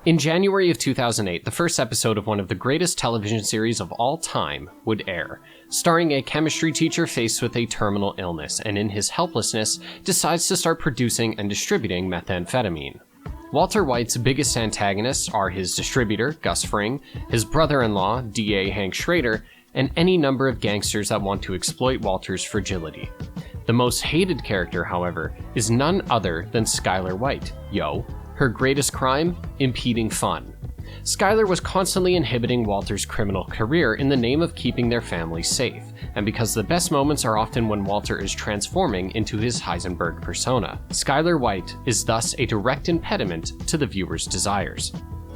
In January of 2008, the first episode of one of the greatest television series of all time would air, starring a chemistry teacher faced with a terminal illness and in his helplessness decides to start producing and distributing methamphetamine. Walter White's biggest antagonists are his distributor, Gus Fring, his brother-in-law, DA Hank Shrader, and any number of gangsters that want to exploit Walter's fragility. The most hated character, however, is none other than Skyler White. Her greatest crime? Impeding fun. Skyler was constantly inhibiting Walter's criminal career in the name of keeping their family safe, and because the best moments are often when Walter is transforming into his Heisenberg persona. Skyler White is thus a direct impediment to the viewer's desires.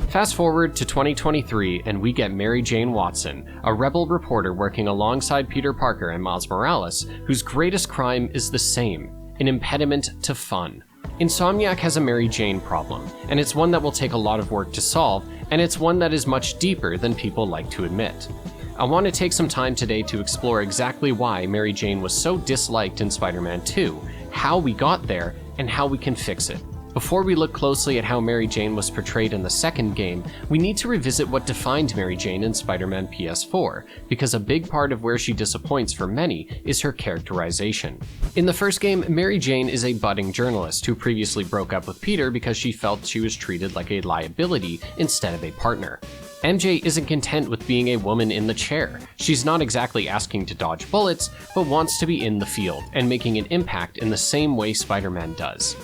Fast forward to 2023 and we get Mary Jane Watson, a rebel reporter working alongside Peter Parker and Miles Morales, whose greatest crime is the same, an impediment to fun. Insomniac has a Mary Jane problem, and it's one that will take a lot of work to solve, and it's one that is much deeper than people like to admit. I want to take some time today to explore exactly why Mary Jane was so disliked in Spider-Man 2, how we got there, and how we can fix it. Before we look closely at how Mary Jane was portrayed in the second game, we need to revisit what defined Mary Jane in Spider-Man PS4, because a big part of where she disappoints for many is her characterization. In the first game, Mary Jane is a budding journalist who previously broke up with Peter because she felt she was treated like a liability instead of a partner. MJ isn't content with being a woman in the chair. She's not exactly asking to dodge bullets, but wants to be in the field and making an impact in the same way Spider-Man does.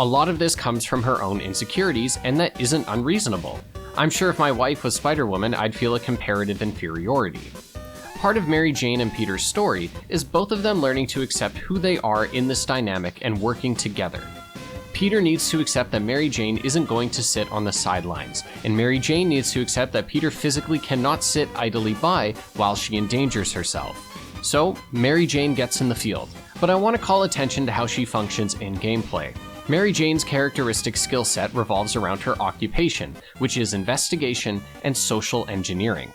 A lot of this comes from her own insecurities, and that isn't unreasonable. I'm sure if my wife was Spider-Woman, I'd feel a comparative inferiority. Part of Mary Jane and Peter's story is both of them learning to accept who they are in this dynamic and working together. Peter needs to accept that Mary Jane isn't going to sit on the sidelines, and Mary Jane needs to accept that Peter physically cannot sit idly by while she endangers herself. So, Mary Jane gets in the field, but I want to call attention to how she functions in gameplay. Mary Jane's characteristic skill set revolves around her occupation, which is investigation and social engineering.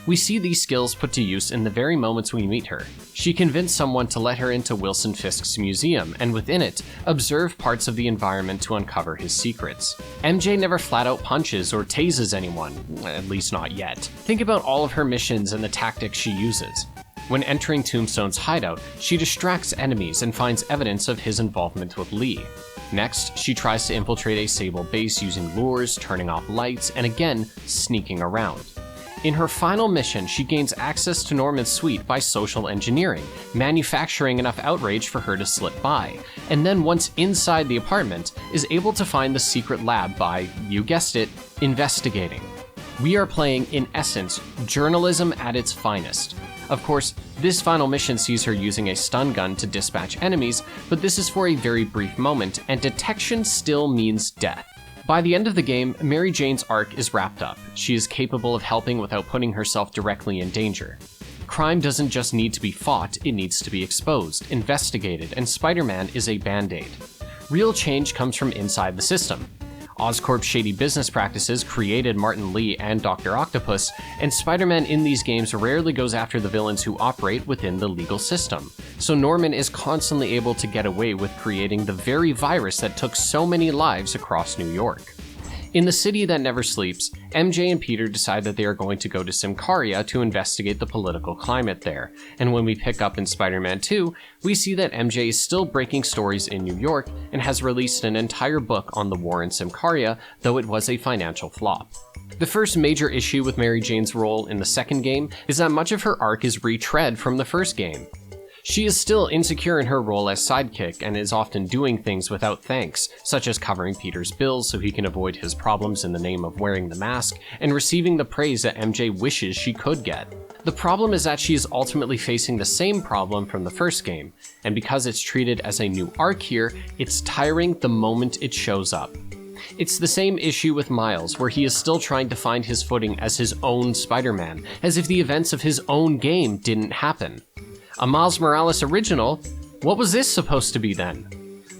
We see these skills put to use in the very moments we meet her. She convinced someone to let her into Wilson Fisk's museum, and within it, observe parts of the environment to uncover his secrets. MJ never flat out punches or tases anyone, at least not yet. Think about all of her missions and the tactics she uses. When entering Tombstone's hideout, she distracts enemies and finds evidence of his involvement with Lee. Next, she tries to infiltrate a Sable base using lures, turning off lights, and again, sneaking around. In her final mission, she gains access to Norman's suite by social engineering, manufacturing enough outrage for her to slip by, and then once inside the apartment, is able to find the secret lab by, you guessed it, investigating. We are playing, in essence, journalism at its finest. Of course, this final mission sees her using a stun gun to dispatch enemies, but this is for a very brief moment, and detection still means death. By the end of the game, Mary Jane's arc is wrapped up. She is capable of helping without putting herself directly in danger. Crime doesn't just need to be fought, it needs to be exposed, investigated, and Spider-Man is a band-aid. Real change comes from inside the system. Oscorp's shady business practices created Martin Lee and Dr. Octopus, and Spider-Man in these games rarely goes after the villains who operate within the legal system. So Norman is constantly able to get away with creating the very virus that took so many lives across New York. In the city that never sleeps, MJ and Peter decide that they are going to go to Symkaria to investigate the political climate there, and when we pick up in Spider-Man 2, we see that MJ is still breaking stories in New York and has released an entire book on the war in Symkaria, though it was a financial flop. The first major issue with Mary Jane's role in the second game is that much of her arc is retread from the first game. She is still insecure in her role as sidekick and is often doing things without thanks, such as covering Peter's bills so he can avoid his problems in the name of wearing the mask, and receiving the praise that MJ wishes she could get. The problem is that she is ultimately facing the same problem from the first game, and because it's treated as a new arc here, it's tiring the moment it shows up. It's the same issue with Miles, where he is still trying to find his footing as his own Spider-Man, as if the events of his own game didn't happen. A Miles Morales original? What was this supposed to be then?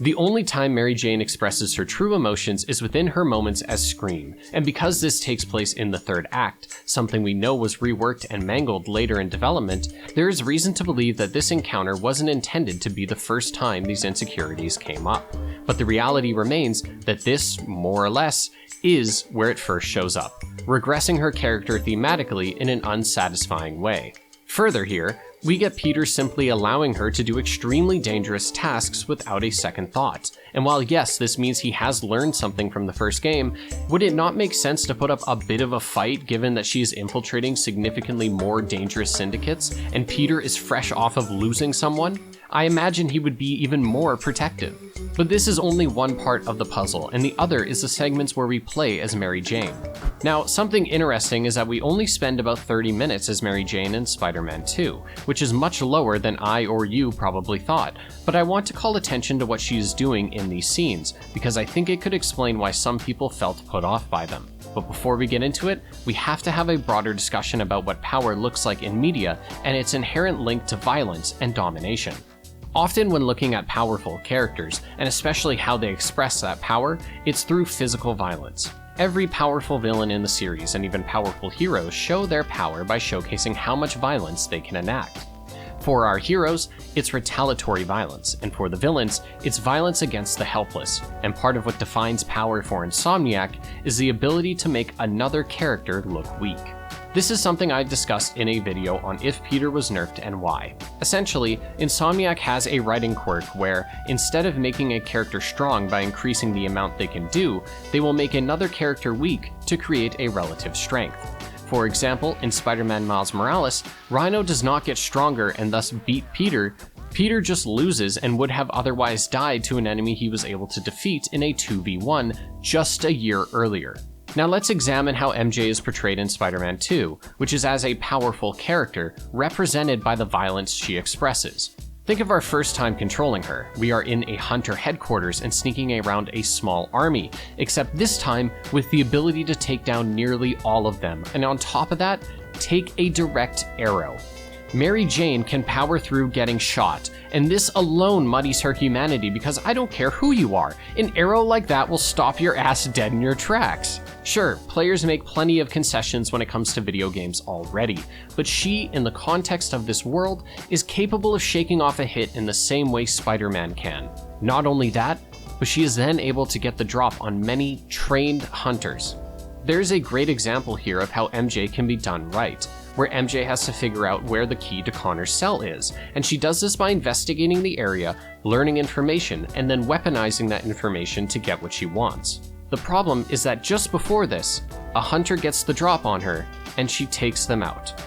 The only time Mary Jane expresses her true emotions is within her moments as Scream, and because this takes place in the third act, something we know was reworked and mangled later in development, there is reason to believe that this encounter wasn't intended to be the first time these insecurities came up. But the reality remains that this, more or less, is where it first shows up, regressing her character thematically in an unsatisfying way. Further here, we get Peter simply allowing her to do extremely dangerous tasks without a second thought. And while yes, this means he has learned something from the first game, would it not make sense to put up a bit of a fight given that she is infiltrating significantly more dangerous syndicates and Peter is fresh off of losing someone? I imagine he would be even more protective. But this is only one part of the puzzle, and the other is the segments where we play as Mary Jane. Now, something interesting is that we only spend about 30 minutes as Mary Jane in Spider-Man 2, which is much lower than I or you probably thought, but I want to call attention to what she is doing in these scenes, because I think it could explain why some people felt put off by them. But before we get into it, we have to have a broader discussion about what power looks like in media and its inherent link to violence and domination. Often when looking at powerful characters, and especially how they express that power, it's through physical violence. Every powerful villain in the series, and even powerful heroes, show their power by showcasing how much violence they can enact. For our heroes, it's retaliatory violence, and for the villains, it's violence against the helpless, and part of what defines power for Insomniac is the ability to make another character look weak. This is something I discussed in a video on if Peter was nerfed and why. Essentially, Insomniac has a writing quirk where, instead of making a character strong by increasing the amount they can do, they will make another character weak to create a relative strength. For example, in Spider-Man Miles Morales, Rhino does not get stronger and thus beat Peter. Peter just loses and would have otherwise died to an enemy he was able to defeat in a 2v1 just a year earlier. Now let's examine how MJ is portrayed in Spider-Man 2, which is as a powerful character, represented by the violence she expresses. Think of our first time controlling her. We are in a hunter headquarters and sneaking around a small army, except this time with the ability to take down nearly all of them, and on top of that, take a direct arrow. Mary Jane can power through getting shot, and this alone muddies her humanity because I don't care who you are, an arrow like that will stop your ass dead in your tracks. Sure, players make plenty of concessions when it comes to video games already, but she, in the context of this world, is capable of shaking off a hit in the same way Spider-Man can. Not only that, but she is then able to get the drop on many trained hunters. There's a great example here of how MJ can be done right, where MJ has to figure out where the key to Connor's cell is, and she does this by investigating the area, learning information, and then weaponizing that information to get what she wants. The problem is that just before this, a hunter gets the drop on her, and she takes them out.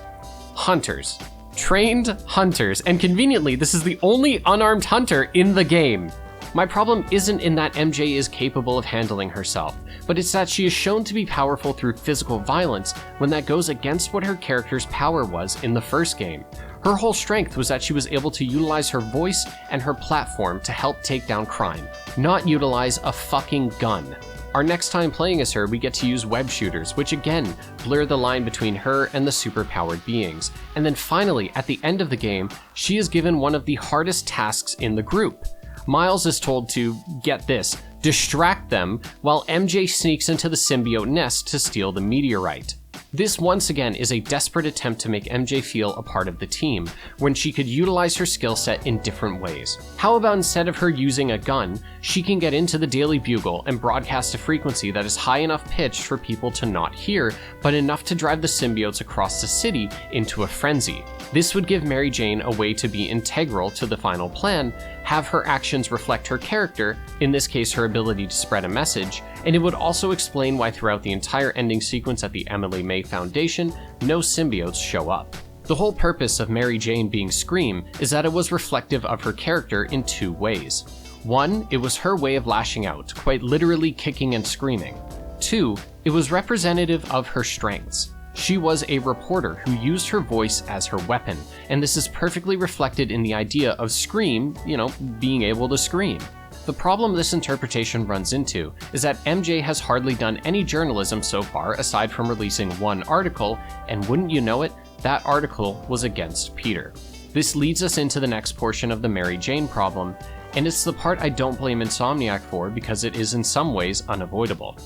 Hunters. Trained hunters, and conveniently, this is the only unarmed hunter in the game. My problem isn't in that MJ is capable of handling herself, but it's that she is shown to be powerful through physical violence when that goes against what her character's power was in the first game. Her whole strength was that she was able to utilize her voice and her platform to help take down crime, not utilize a fucking gun. Our next time playing as her, we get to use web shooters, which again blur the line between her and the superpowered beings. And then finally, at the end of the game, she is given one of the hardest tasks in the group. Miles is told to, get this, distract them, while MJ sneaks into the symbiote nest to steal the meteorite. This once again is a desperate attempt to make MJ feel a part of the team, when she could utilize her skill set in different ways. How about instead of her using a gun, she can get into the Daily Bugle and broadcast a frequency that is high enough pitched for people to not hear, but enough to drive the symbiotes across the city into a frenzy. This would give Mary Jane a way to be integral to the final plan, have her actions reflect her character, in this case her ability to spread a message, and it would also explain why throughout the entire ending sequence at the Emily May Foundation, no symbiotes show up. The whole purpose of Mary Jane being Scream is that it was reflective of her character in two ways. One, it was her way of lashing out, quite literally kicking and screaming. Two, it was representative of her strengths. She was a reporter who used her voice as her weapon, and this is perfectly reflected in the idea of Scream, being able to scream. The problem this interpretation runs into is that MJ has hardly done any journalism so far aside from releasing one article, and wouldn't you know it, that article was against Peter. This leads us into the next portion of the Mary Jane problem, and it's the part I don't blame Insomniac for because it is in some ways unavoidable.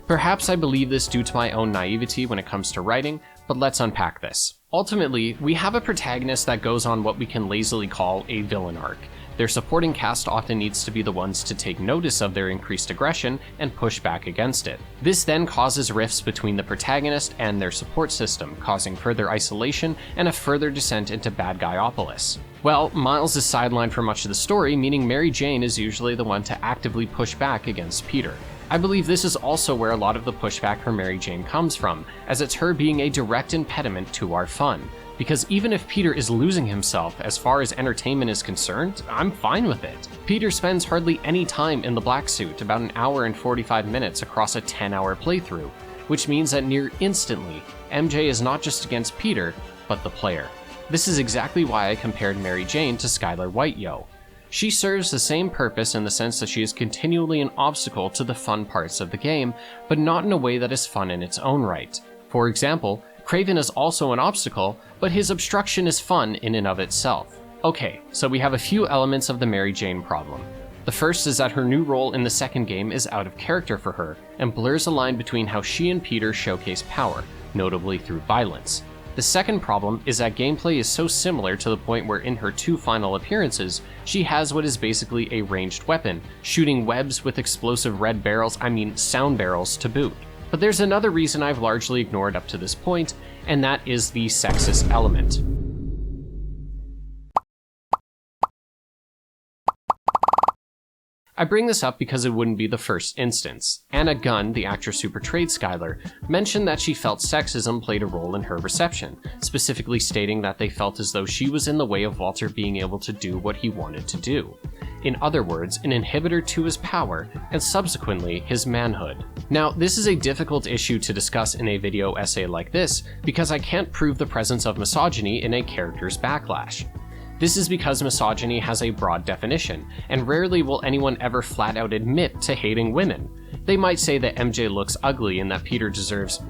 Perhaps I believe this due to my own naivety when it comes to writing, but let's unpack this. Ultimately, we have a protagonist that goes on what we can lazily call a villain arc. Their supporting cast often needs to be the ones to take notice of their increased aggression and push back against it. This then causes rifts between the protagonist and their support system, causing further isolation and a further descent into bad guyopolis. Well, Miles is sidelined for much of the story, meaning Mary Jane is usually the one to actively push back against Peter. I believe this is also where a lot of the pushback for Mary Jane comes from, as it's her being a direct impediment to our fun. Because even if Peter is losing himself as far as entertainment is concerned, I'm fine with it. Peter spends hardly any time in the black suit, about an hour and 45 minutes across a 10-hour playthrough, which means that near instantly, MJ is not just against Peter, but the player. This is exactly why I compared Mary Jane to Skylar White, yo. She serves the same purpose in the sense that she is continually an obstacle to the fun parts of the game, but not in a way that is fun in its own right. For example, Craven is also an obstacle, but his obstruction is fun in and of itself. Okay, so we have a few elements of the Mary Jane problem. The first is that her new role in the second game is out of character for her, and blurs the line between how she and Peter showcase power, notably through violence. The second problem is that gameplay is so similar to the point where in her 2 final appearances, she has what is basically a ranged weapon, shooting webs with explosive red barrels, sound barrels to boot. But there's another reason I've largely ignored up to this point, and that is the sexist element. I bring this up because it wouldn't be the first instance. Anna Gunn, the actress who portrayed Skylar, mentioned that she felt sexism played a role in her reception, specifically stating that they felt as though she was in the way of Walter being able to do what he wanted to do. In other words, an inhibitor to his power, and subsequently his manhood. Now, this is a difficult issue to discuss in a video essay like this, because I can't prove the presence of misogyny in a character's backlash. This is because misogyny has a broad definition, and rarely will anyone ever flat out admit to hating women. They might say that MJ looks ugly and that Peter deserves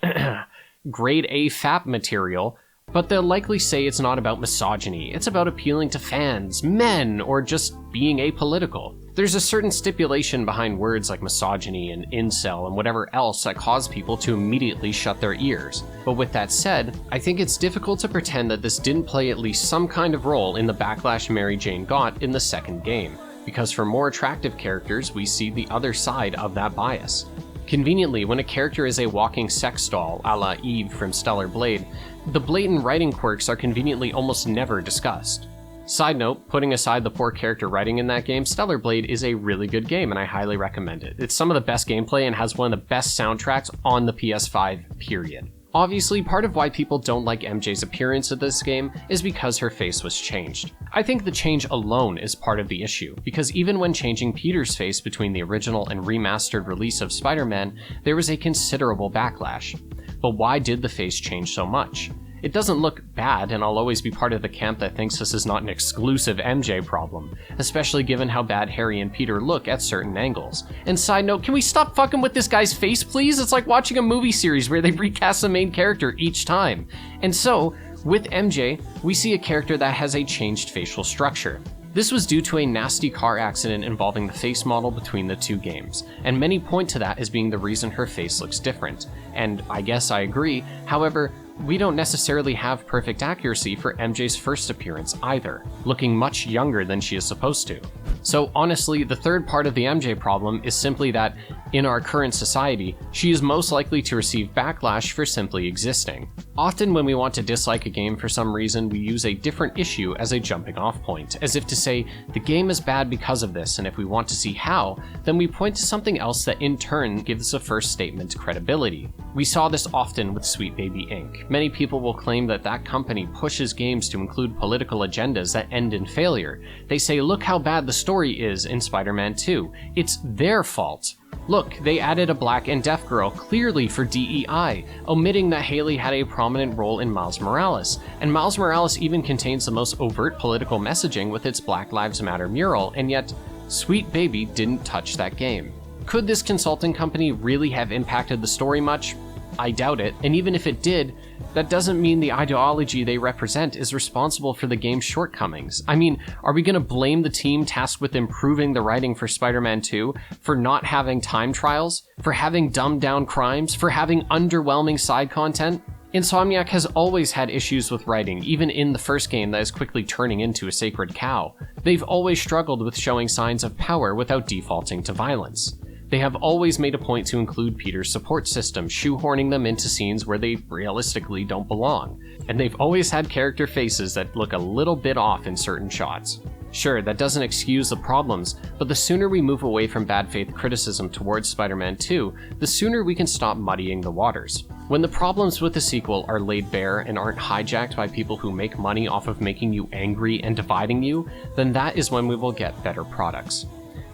grade A FAP material, but they'll likely say it's not about misogyny, it's about appealing to fans, men, or just being apolitical. There's a certain stipulation behind words like misogyny and incel and whatever else that cause people to immediately shut their ears. But with that said, I think it's difficult to pretend that this didn't play at least some kind of role in the backlash Mary Jane got in the second game, because for more attractive characters, we see the other side of that bias. Conveniently, when a character is a walking sex doll, a la Eve from Stellar Blade, the blatant writing quirks are conveniently almost never discussed. Side note, putting aside the poor character writing in that game, Stellar Blade is a really good game and I highly recommend it. It's some of the best gameplay and has one of the best soundtracks on the PS5, period. Obviously, part of why people don't like MJ's appearance in this game is because her face was changed. I think the change alone is part of the issue, because even when changing Peter's face between the original and remastered release of Spider-Man, there was a considerable backlash. But why did the face change so much? It doesn't look bad, and I'll always be part of the camp that thinks this is not an exclusive MJ problem, especially given how bad Harry and Peter look at certain angles. And side note, can we stop fucking with this guy's face, please? It's like watching a movie series where they recast the main character each time. And so, with MJ, we see a character that has a changed facial structure. This was due to a nasty car accident involving the face model between the 2 games, and many point to that as being the reason her face looks different. And I guess I agree, however, we don't necessarily have perfect accuracy for MJ's first appearance either, looking much younger than she is supposed to. So honestly, the third part of the MJ problem is simply that, in our current society, she is most likely to receive backlash for simply existing. Often when we want to dislike a game for some reason, we use a different issue as a jumping off point, as if to say, the game is bad because of this, and if we want to see how, then we point to something else that in turn gives the first statement credibility. We saw this often with Sweet Baby Inc. Many people will claim that that company pushes games to include political agendas that end in failure. They say, look how bad the story is in Spider-Man 2. It's their fault. Look, they added a black and deaf girl clearly for DEI, omitting that Haley had a prominent role in Miles Morales, and Miles Morales even contains the most overt political messaging with its Black Lives Matter mural, and yet, Sweet Baby didn't touch that game. Could this consulting company really have impacted the story much? I doubt it, and even if it did, that doesn't mean the ideology they represent is responsible for the game's shortcomings. I mean, are we gonna blame the team tasked with improving the writing for Spider-Man 2 for not having time trials, for having dumbed down crimes, for having underwhelming side content? Insomniac has always had issues with writing, even in the first game that is quickly turning into a sacred cow. They've always struggled with showing signs of power without defaulting to violence. They have always made a point to include Peter's support system, shoehorning them into scenes where they realistically don't belong. And they've always had character faces that look a little bit off in certain shots. Sure, that doesn't excuse the problems, but the sooner we move away from bad faith criticism towards Spider-Man 2, the sooner we can stop muddying the waters. When the problems with the sequel are laid bare and aren't hijacked by people who make money off of making you angry and dividing you, then that is when we will get better products.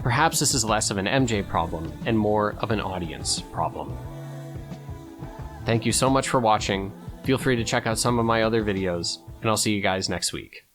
Perhaps this is less of an MJ problem and more of an audience problem. Thank you so much for watching. Feel free to check out some of my other videos, and I'll see you guys next week.